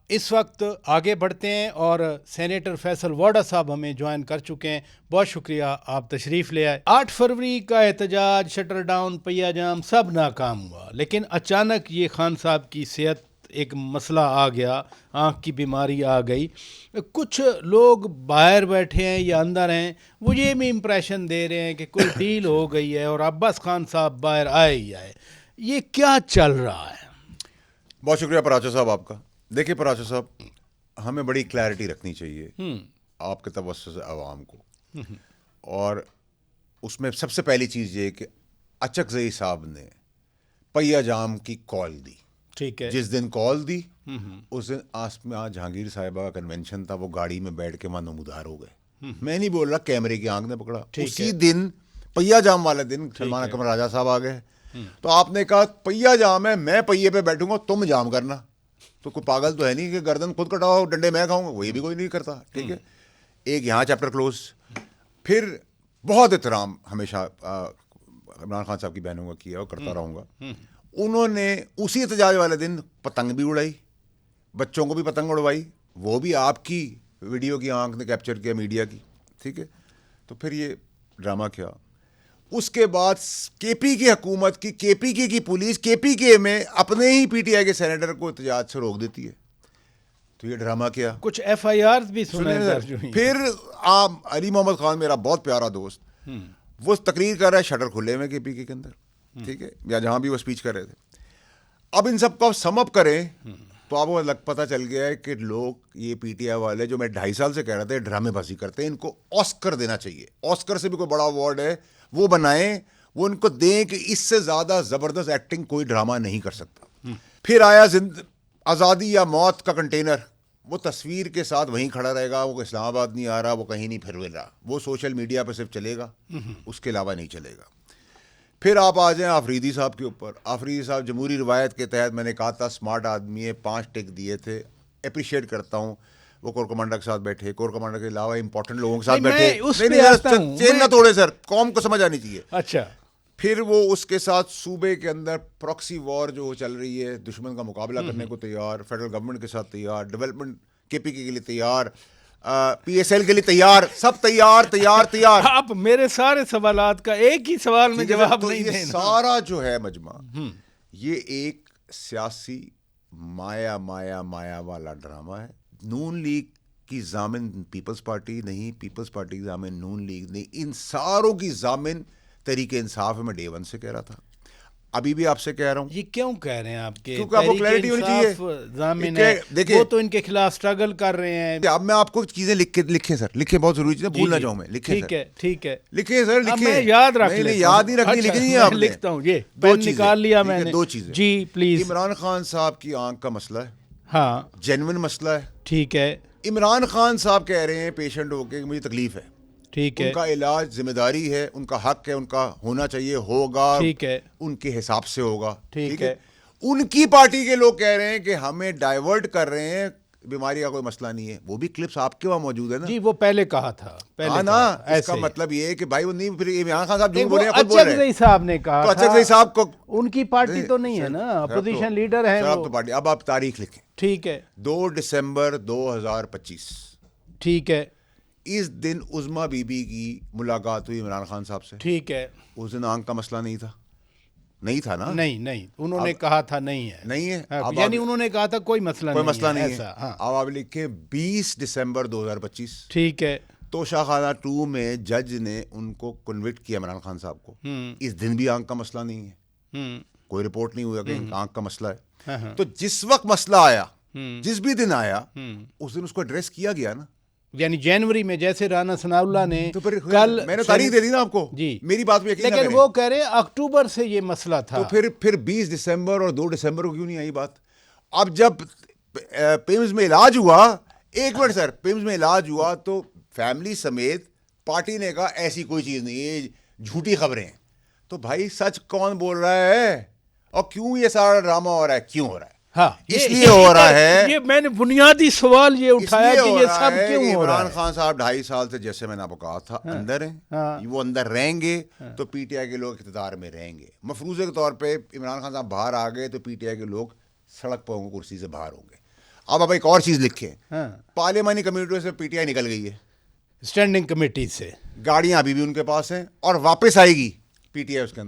اس وقت آگے بڑھتے ہیں اور سینیٹر فیصل وارڈا صاحب ہمیں جوائن کر چکے ہیں. بہت شکریہ آپ تشریف لے آئے. 8 فروری کا احتجاج، شٹر ڈاؤن، پہیہ جام سب ناکام ہوا، لیکن اچانک یہ خان صاحب کی صحت ایک مسئلہ آ گیا، آنکھ کی بیماری آ گئی. کچھ لوگ باہر بیٹھے ہیں یا اندر ہیں، وہ یہ بھی امپریشن دے رہے ہیں کہ کوئی ڈیل ہو گئی ہے اور عباس خان صاحب باہر آئے ہی آئے. یہ کیا چل رہا ہے؟ بہت شکریہ پراچا صاحب آپ کا. دیکھیے پراچا صاحب، ہمیں بڑی کلیئرٹی رکھنی چاہیے آپ کے توسط سے عوام کو، اور اس میں سب سے پہلی چیز یہ کہ اچکزئی صاحب نے پہیہ جام کی کال دی. ٹھیک ہے. جس دن کال دی اس دن آسما جہانگیر صاحبہ کا کنونشن تھا، وہ گاڑی میں بیٹھ کے وہاں نمودار ہو گئے. میں نہیں بول رہا، کیمرے کی آنکھ نے پکڑا. اسی دن پہیہ جام والے دن سلمان اکرم راجہ صاحب آ گئے. تو آپ نے کہا پہیہ جام ہے، میں پہیے پہ بیٹھوں گا، تم جام کرنا. تو کوئی پاگل تو ہے نہیں کہ گردن خود کٹاؤ ڈنڈے میں کھاؤں گا، وہی بھی کوئی نہیں کرتا. ٹھیک ہے، ایک یہاں چیپٹر کلوز. پھر بہت احترام ہمیشہ عمران خان صاحب کی بہنوں کا کیا اور کرتا رہوں گا. انہوں نے اسی احتجاج والے دن پتنگ بھی اڑائی، بچوں کو بھی پتنگ اڑوائی، وہ بھی آپ کی ویڈیو کی آنکھ نے کیپچر کیا، میڈیا کی. ٹھیک ہے، تو پھر یہ ڈرامہ کیا. اس کے بعد کے پی کی حکومت کی، کے پی کی پولیس کے پی کے میں اپنے ہی پی ٹی آئی کے سینیٹر کو احتجاج سے روک دیتی ہے. تو یہ ڈرامہ کیا، کچھ ایف آئی آرز بھی سنے. پھر علی محمد خان میرا بہت پیارا دوست، وہ تقریر کر رہا ہے شٹر کھلے میں کے پی کے اندر. ٹھیک ہے، یا جہاں بھی وہ اسپیچ کر رہے تھے. اب ان سب کو سم اپ کریں تو آپ کو پتہ چل گیا ہے کہ لوگ یہ پی ٹی آئی والے، جو میں 2.5 سال سے کہہ رہا تھا ڈرامے بازی کرتے ہیں، ان کو آسکر دینا چاہیے. آسکر سے بھی کوئی بڑا اوارڈ ہے وہ بنائیں، وہ ان کو دیں کہ اس سے زیادہ زبردست ایکٹنگ کوئی ڈرامہ نہیں کر سکتا. پھر آیا آزادی یا موت کا کنٹینر، وہ تصویر کے ساتھ وہیں کھڑا رہے گا، وہ اسلام آباد نہیں آ رہا، وہ کہیں نہیں پھر رہا، وہ سوشل میڈیا پہ صرف چلے گا، اس کے علاوہ نہیں چلے گا. پھر آپ آ جائیں آفریدی صاحب کے اوپر. آفریدی صاحب جمہوری روایت کے تحت، میں نے کہا تھا اسمارٹ آدمی ہے، 5 ٹک دیے تھے، اپریشیٹ کرتا ہوں. وہ کور کمانڈر کے ساتھ بیٹھے، کور کمانڈر کے علاوہ امپورٹنٹ لوگوں کے ساتھ بیٹھے. چین نہ توڑے سر، قوم کو سمجھ آنی چاہیے. اچھا. پھر وہ اس کے ساتھ صوبے کے اندر پراکسی وار جو چل رہی ہے، دشمن کا مقابلہ کرنے کو تیار، فیڈرل گورنمنٹ کے ساتھ تیار، ڈیولپمنٹ کے پی کے لیے تیار، پی ایس ایل کے لیے تیار، سب تیار. آپ میرے سارے سوالات کا ایک ہی سوال میں جواب نہیں دینا. یہ سارا جو ہے مجمع، یہ ایک سیاسی مایا والا ڈرامہ ہے. نون لیگ کی ضامن پیپلز پارٹی نہیں، پیپلز پارٹی کی ضامن نون لیگ نہیں، ان ساروں کی ضامن تحریک انصاف ہے. میں ڈے 1 سے کہہ رہا تھا، ابھی بھی آپ سے کہہ رہا ہوں. یہ کیوں کہہ رہے ہیں آپ کے؟ کیونکہ آپ کو کلیئرٹی ہونی چاہیے. دیکھیں وہ تو ان کے خلاف سٹرگل کر رہے ہیں. اب میں آپ کو چیزیں لکھیں سر، لکھیں، بہت ضروری چیز، بھول نہ جاؤں میں. لکھیں ٹھیک ہے، ٹھیک ہے، لکھیں سر، لکھیں. میں یاد رکھ لیتا ہوں. یاد نہیں رکھنی، لکھنی ہے آپ نے. لکھتا ہوں، یہ پین نکال لیا میں نے. 2 چیزیں جی پلیز. عمران خان صاحب کی آنکھ کا مسئلہ ہے، ہاں جینوئن مسئلہ ہے. ٹھیک ہے. عمران خان صاحب کہہ رہے ہیں پیشنٹ ہو کے مجھے تکلیف ہے، ٹھیک ہے، ان کا علاج ذمہ داری ہے، ان کا حق ہے، ان کا ہونا چاہیے، ہوگا، ٹھیک ہے، ان کے حساب سے ہوگا. ٹھیک ہے. ان کی پارٹی کے لوگ کہہ رہے ہیں کہ ہمیں ڈائیورٹ کر رہے ہیں، بیماری کا کوئی مسئلہ نہیں ہے. وہ بھی کلپس آپ کے وہاں موجود ہے نا. جی وہ پہلے کہا تھا، ہاں نا. اس کا مطلب یہ ہے کہ بھائی وہ نہیں، پھر عمران خان صاحب جو بول رہے ہیں خود بول رہے ہیں. اچکزئی صاحب نے کہا تو اچکزئی صاحب کو ان کی پارٹی تو نہیں ہے نا، اپوزیشن لیڈر ہے وہ. اب آپ تاریخ لکھیں. ٹھیک ہے. 2 دسمبر 2025. ٹھیک ہے. اس دن عظما بی بی کی ملاقات ہوئی عمران خان صاحب سے. ٹھیک ہے. اس دن آنکھ کا مسئلہ نہیں تھا نا. نہیں انہوں نے کہا تھا نہیں ہے. یعنی انہوں نے کہا تھا کوئی مسئلہ نہیں ہے. اب آپ لکھیں 20 دسمبر 2025. ٹھیک ہے. توشہ خانہ 2 میں جج نے ان کو کنوکٹ کیا عمران خان صاحب کو. اس دن بھی آنکھ کا مسئلہ نہیں ہے، کوئی رپورٹ نہیں ہوا کہ آنکھ کا مسئلہ ہے. تو جس وقت مسئلہ آیا، جس بھی دن آیا، اس دن اس کو ایڈریس کیا گیا نا. یعنی جنوری میں جیسے رانا ثناء اللہ نے کل، میں نے تاریخ دے دی نا آپ کو. جی میری بات پہ یقین، لیکن وہ کہہ رہے ہیں اکتوبر سے یہ مسئلہ تھا. تو پھر 20 دسمبر اور 2 دسمبر کو کیوں نہیں آئی بات؟ اب جب پیمز میں علاج ہوا، ایک منٹ سر، پیمز میں علاج ہوا تو فیملی سمیت پارٹی نے کہا ایسی کوئی چیز نہیں، یہ جھوٹی خبریں ہیں. تو بھائی سچ کون بول رہا ہے اور کیوں یہ سارا ڈرامہ ہو رہا ہے؟ کیوں ہو رہا ہے؟ ہاں اس لیے ہو رہا ہے. یہ میں نے بنیادی سوال یہ اٹھایا کہ یہ سب کیوں ہو رہا ہے. عمران خان صاحب 2.5 سال سے، جیسے میں نے آپ کو کہا تھا، اندر ہیں. وہ اندر رہیں گے تو پی ٹی آئی کے لوگ اقتدار میں رہیں گے. مفروضے کے طور پہ عمران خان صاحب باہر آ گئے تو پی ٹی آئی کے لوگ سڑک پہ ہوں گے، کرسی سے باہر ہوں گے. اب ایک اور چیز لکھیں, ہاں, پارلیمانی کمیٹیوں سے پی ٹی آئی نکل گئی ہے, اسٹینڈنگ کمیٹی سے گاڑیاں ابھی بھی ان کے پاس ہیں, اور واپس آئے گی پی ٹی آئی اس کے اندر.